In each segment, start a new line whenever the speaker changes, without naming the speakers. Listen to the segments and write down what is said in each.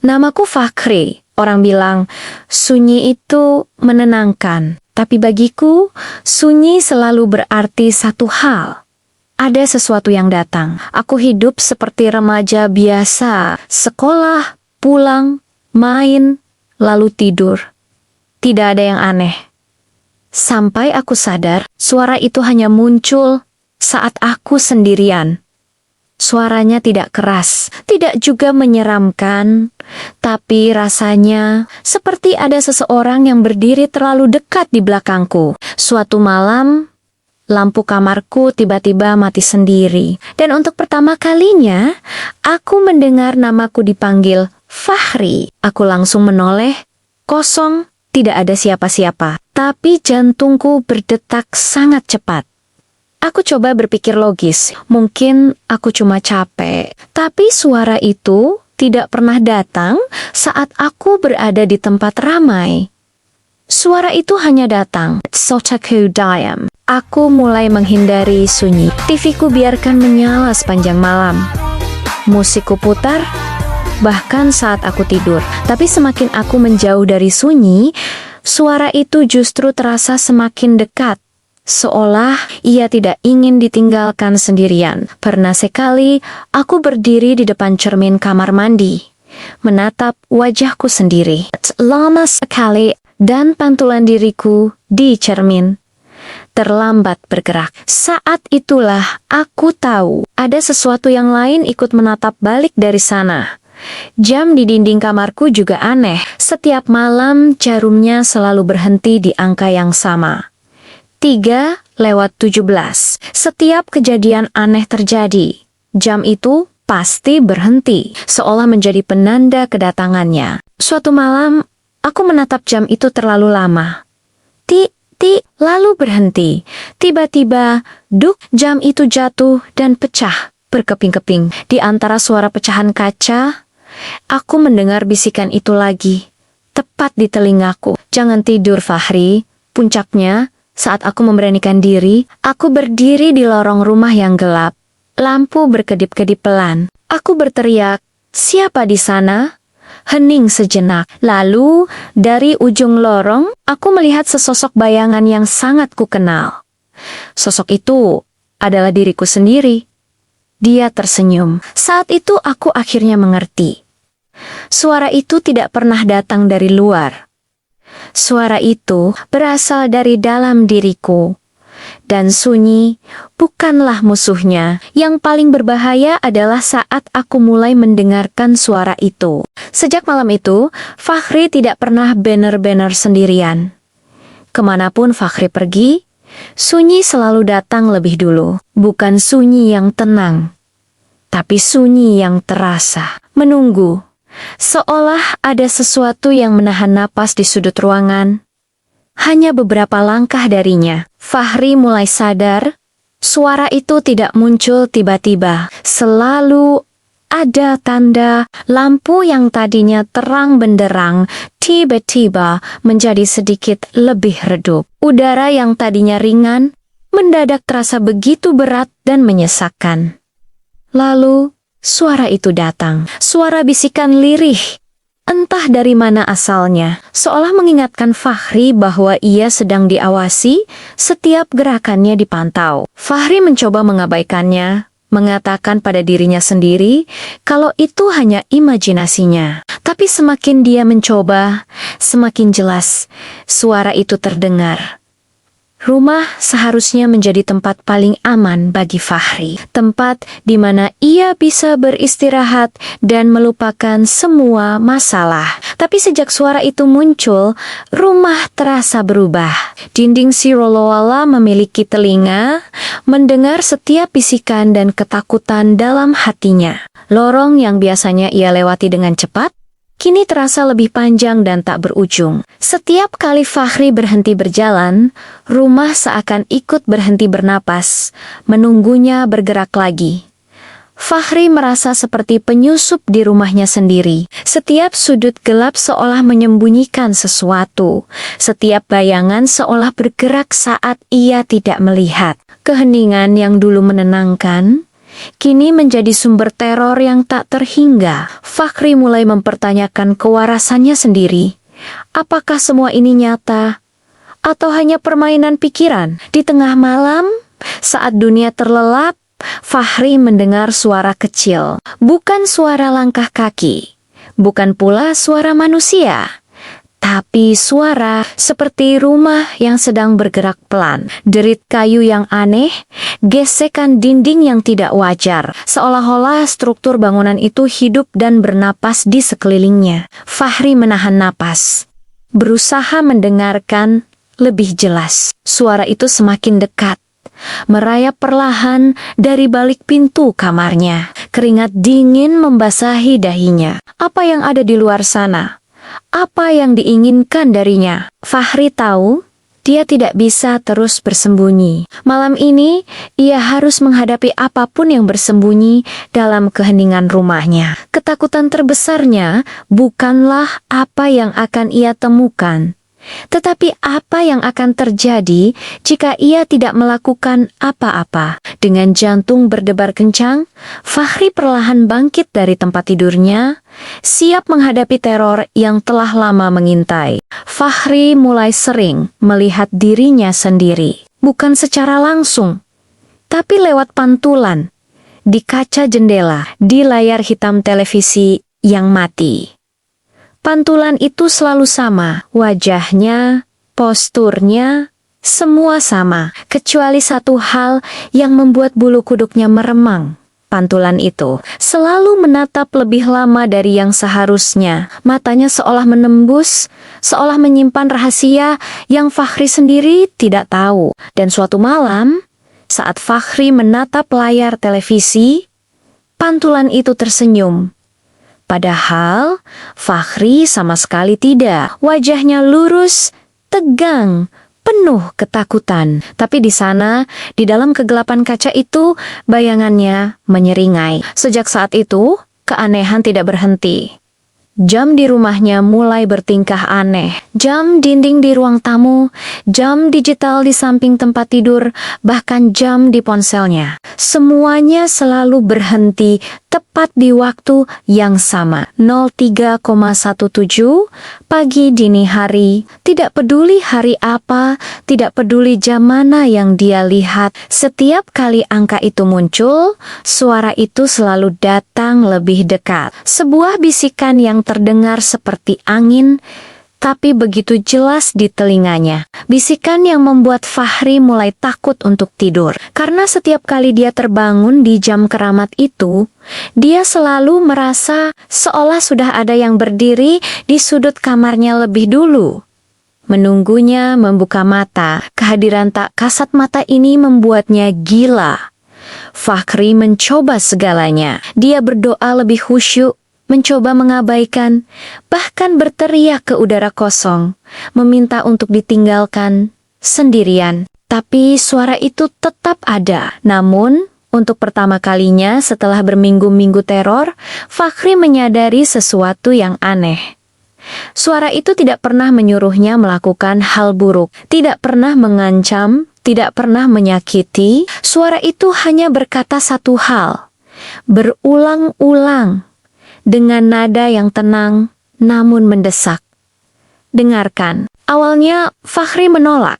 Namaku Fakhri. Orang bilang, sunyi itu menenangkan. Tapi bagiku, sunyi selalu berarti satu hal. Ada sesuatu yang datang. Aku hidup seperti remaja biasa. Sekolah, pulang, main, lalu tidur. Tidak ada yang aneh. Sampai aku sadar, suara itu hanya muncul saat aku sendirian. Suaranya tidak keras, tidak juga menyeramkan, tapi rasanya seperti ada seseorang yang berdiri terlalu dekat di belakangku. Suatu malam, lampu kamarku tiba-tiba mati sendiri. Dan untuk pertama kalinya, aku mendengar namaku dipanggil Fakhri. Aku langsung menoleh, kosong, tidak ada siapa-siapa. Tapi jantungku berdetak sangat cepat. Aku coba berpikir logis, mungkin aku cuma capek. Tapi suara itu tidak pernah datang saat aku berada di tempat ramai. Suara itu hanya datang saat aku diam. Aku mulai menghindari sunyi. TV-ku biarkan menyala sepanjang malam. Musikku putar, bahkan saat aku tidur. Tapi semakin aku menjauh dari sunyi, suara itu justru terasa semakin dekat. Seolah ia tidak ingin ditinggalkan sendirian. Pernah sekali, aku berdiri di depan cermin kamar mandi, menatap wajahku sendiri. Lama sekali, dan pantulan diriku di cermin terlambat bergerak. Saat itulah aku tahu, ada sesuatu yang lain ikut menatap balik dari sana. Jam di dinding kamarku juga aneh. Setiap malam, jarumnya selalu berhenti di angka yang sama. 3:17. Setiap kejadian aneh terjadi, jam itu pasti berhenti, seolah menjadi penanda kedatangannya. Suatu malam, aku menatap jam itu terlalu lama. Tik, lalu berhenti. Tiba-tiba, duk, jam itu jatuh dan pecah berkeping-keping. Di antara suara pecahan kaca, aku mendengar bisikan itu lagi, tepat di telingaku. Jangan tidur, Fakhri. Puncaknya, saat aku memberanikan diri, aku berdiri di lorong rumah yang gelap. Lampu berkedip-kedip pelan. Aku berteriak, "Siapa di sana?" Hening sejenak. Lalu, dari ujung lorong, aku melihat sesosok bayangan yang sangat kukenal. Sosok itu adalah diriku sendiri. Dia tersenyum. Saat itu aku akhirnya mengerti. Suara itu tidak pernah datang dari luar. Suara itu berasal dari dalam diriku. Dan sunyi bukanlah musuhnya. Yang paling berbahaya adalah saat aku mulai mendengarkan suara itu. Sejak malam itu, Fakhri tidak pernah benar-benar sendirian. Kemanapun Fakhri pergi, sunyi selalu datang lebih dulu. Bukan sunyi yang tenang, tapi sunyi yang terasa, menunggu. Seolah ada sesuatu yang menahan napas di sudut ruangan. Hanya beberapa langkah darinya, Fakhri mulai sadar, suara itu tidak muncul tiba-tiba. Selalu ada tanda lampu yang tadinya terang benderang, tiba-tiba menjadi sedikit lebih redup. Udara yang tadinya ringan, mendadak terasa begitu berat dan menyesakkan. Lalu, suara itu datang, suara bisikan lirih. Entah dari mana asalnya, seolah mengingatkan Fakhri bahwa ia sedang diawasi, setiap gerakannya dipantau. Fakhri mencoba mengabaikannya, mengatakan pada dirinya sendiri kalau itu hanya imajinasinya. Tapi semakin dia mencoba, semakin jelas suara itu terdengar. Rumah seharusnya menjadi tempat paling aman bagi Fakhri. Tempat di mana ia bisa beristirahat dan melupakan semua masalah. Tapi sejak suara itu muncul, rumah terasa berubah. Dinding Sirolawala memiliki telinga, mendengar setiap bisikan dan ketakutan dalam hatinya. Lorong yang biasanya ia lewati dengan cepat, kini terasa lebih panjang dan tak berujung. Setiap kali Fakhri berhenti berjalan, rumah seakan ikut berhenti bernapas, menunggunya bergerak lagi. Fakhri merasa seperti penyusup di rumahnya sendiri. Setiap sudut gelap seolah menyembunyikan sesuatu. Setiap bayangan seolah bergerak saat ia tidak melihat. Keheningan yang dulu menenangkan, kini menjadi sumber teror yang tak terhingga. Fakhri mulai mempertanyakan kewarasannya sendiri. Apakah semua ini nyata? Atau hanya permainan pikiran? Di tengah malam, saat dunia terlelap, Fakhri mendengar suara kecil. Bukan suara langkah kaki. Bukan pula suara manusia. Tapi suara seperti rumah yang sedang bergerak pelan. Derit kayu yang aneh, gesekan dinding yang tidak wajar. Seolah-olah struktur bangunan itu hidup dan bernapas di sekelilingnya. Fakhri menahan napas, berusaha mendengarkan lebih jelas. Suara itu semakin dekat, merayap perlahan dari balik pintu kamarnya. Keringat dingin membasahi dahinya. Apa yang ada di luar sana? Apa yang diinginkan darinya? Fakhri tahu dia tidak bisa terus bersembunyi. Malam ini ia harus menghadapi apapun yang bersembunyi dalam keheningan rumahnya. Ketakutan terbesarnya bukanlah apa yang akan ia temukan, tetapi apa yang akan terjadi jika ia tidak melakukan apa-apa. Dengan jantung berdebar kencang, Fakhri perlahan bangkit dari tempat tidurnya, siap menghadapi teror yang telah lama mengintai. Fakhri mulai sering melihat dirinya sendiri, bukan secara langsung, tapi lewat pantulan, di kaca jendela, di layar hitam televisi yang mati. Pantulan itu selalu sama, wajahnya, posturnya, semua sama, kecuali satu hal yang membuat bulu kuduknya meremang. Pantulan itu selalu menatap lebih lama dari yang seharusnya. Matanya seolah menembus, seolah menyimpan rahasia yang Fakhri sendiri tidak tahu. Dan suatu malam, saat Fakhri menatap layar televisi, pantulan itu tersenyum. Padahal Fakhri sama sekali tidak. Wajahnya lurus, tegang, penuh ketakutan. Tapi di sana, di dalam kegelapan kaca itu, bayangannya menyeringai. Sejak saat itu, keanehan tidak berhenti. Jam di rumahnya mulai bertingkah aneh. Jam dinding di ruang tamu, jam digital di samping tempat tidur, bahkan jam di ponselnya. Semuanya selalu berhenti tepat di waktu yang sama. 03,17 pagi dini hari. Tidak peduli hari apa, tidak peduli jam mana yang dia lihat. Setiap kali angka itu muncul, suara itu selalu datang lebih dekat. Sebuah bisikan yang terdengar seperti angin, tapi begitu jelas di telinganya. Bisikan yang membuat Fakhri mulai takut untuk tidur. Karena setiap kali dia terbangun di jam keramat itu, dia selalu merasa seolah sudah ada yang berdiri di sudut kamarnya lebih dulu, menunggunya membuka mata. Kehadiran tak kasat mata ini membuatnya gila. Fakhri mencoba segalanya. Dia berdoa lebih khusyuk, mencoba mengabaikan, bahkan berteriak ke udara kosong, meminta untuk ditinggalkan sendirian. Tapi suara itu tetap ada. Namun, untuk pertama kalinya setelah berminggu-minggu teror, Fakhri menyadari sesuatu yang aneh. Suara itu tidak pernah menyuruhnya melakukan hal buruk, tidak pernah mengancam, tidak pernah menyakiti. Suara itu hanya berkata satu hal, berulang-ulang, dengan nada yang tenang namun mendesak. Dengarkan. Awalnya Fakhri menolak.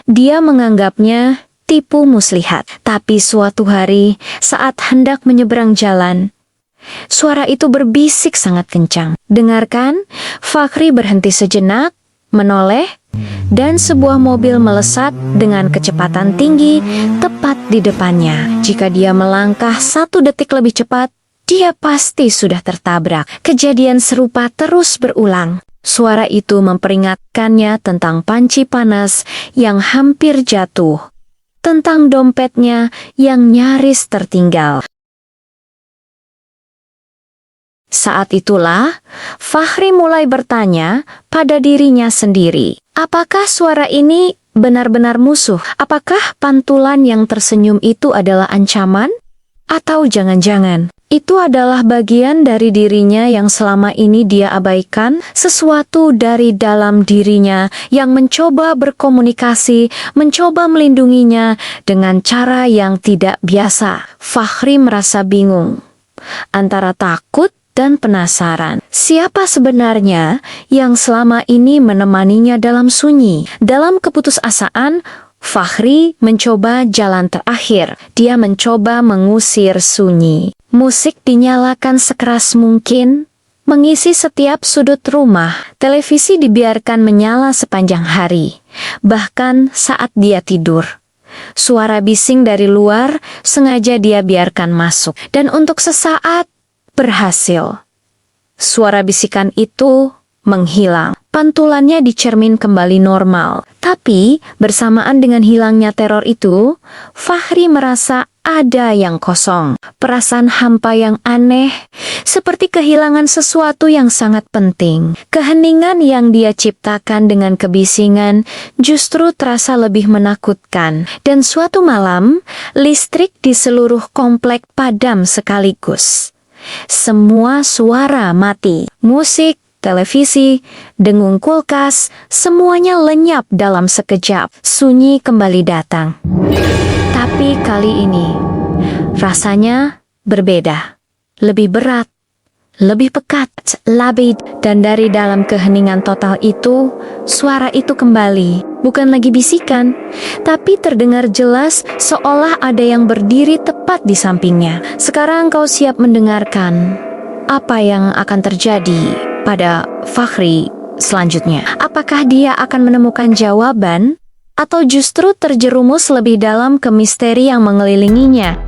Dia menganggapnya tipu muslihat. Tapi suatu hari saat hendak menyeberang jalan, suara itu berbisik sangat kencang. Dengarkan. Fakhri berhenti sejenak, menoleh, dan sebuah mobil melesat dengan kecepatan tinggi tepat di depannya. Jika dia melangkah 1 detik lebih cepat, dia pasti sudah tertabrak. Kejadian serupa terus berulang. Suara itu memperingatkannya tentang panci panas yang hampir jatuh, tentang dompetnya yang nyaris tertinggal. Saat itulah, Fakhri mulai bertanya pada dirinya sendiri, apakah suara ini benar-benar musuh? Apakah pantulan yang tersenyum itu adalah ancaman? Atau jangan-jangan Itu adalah bagian dari dirinya yang selama ini dia abaikan, sesuatu dari dalam dirinya yang mencoba berkomunikasi, mencoba melindunginya dengan cara yang tidak biasa. Fakhri merasa bingung antara takut dan penasaran. Siapa sebenarnya yang selama ini menemaninya dalam sunyi? Dalam keputusasaan, Fakhri mencoba jalan terakhir. Dia mencoba mengusir sunyi. Musik dinyalakan sekeras mungkin, mengisi setiap sudut rumah. Televisi dibiarkan menyala sepanjang hari, bahkan saat dia tidur. Suara bising dari luar sengaja dia biarkan masuk, dan untuk sesaat berhasil. Suara bisikan itu menghilang. Pantulannya dicermin kembali normal. Tapi, bersamaan dengan hilangnya teror itu, Fakhri merasa ada yang kosong. Perasaan hampa yang aneh, seperti kehilangan sesuatu yang sangat penting. Keheningan yang dia ciptakan dengan kebisingan justru terasa lebih menakutkan. Dan suatu malam, listrik di seluruh komplek padam sekaligus. Semua suara mati. Musik, televisi, dengung kulkas, semuanya lenyap dalam sekejap. Sunyi kembali datang. Tapi kali ini, rasanya berbeda. Lebih berat, lebih pekat, dan dari dalam keheningan total itu, suara itu kembali. Bukan lagi bisikan, tapi terdengar jelas seolah ada yang berdiri tepat di sampingnya. Sekarang kau siap mendengarkan apa yang akan terjadi pada Fakhri selanjutnya. Apakah dia akan menemukan jawaban atau justru terjerumus lebih dalam ke misteri yang mengelilinginya?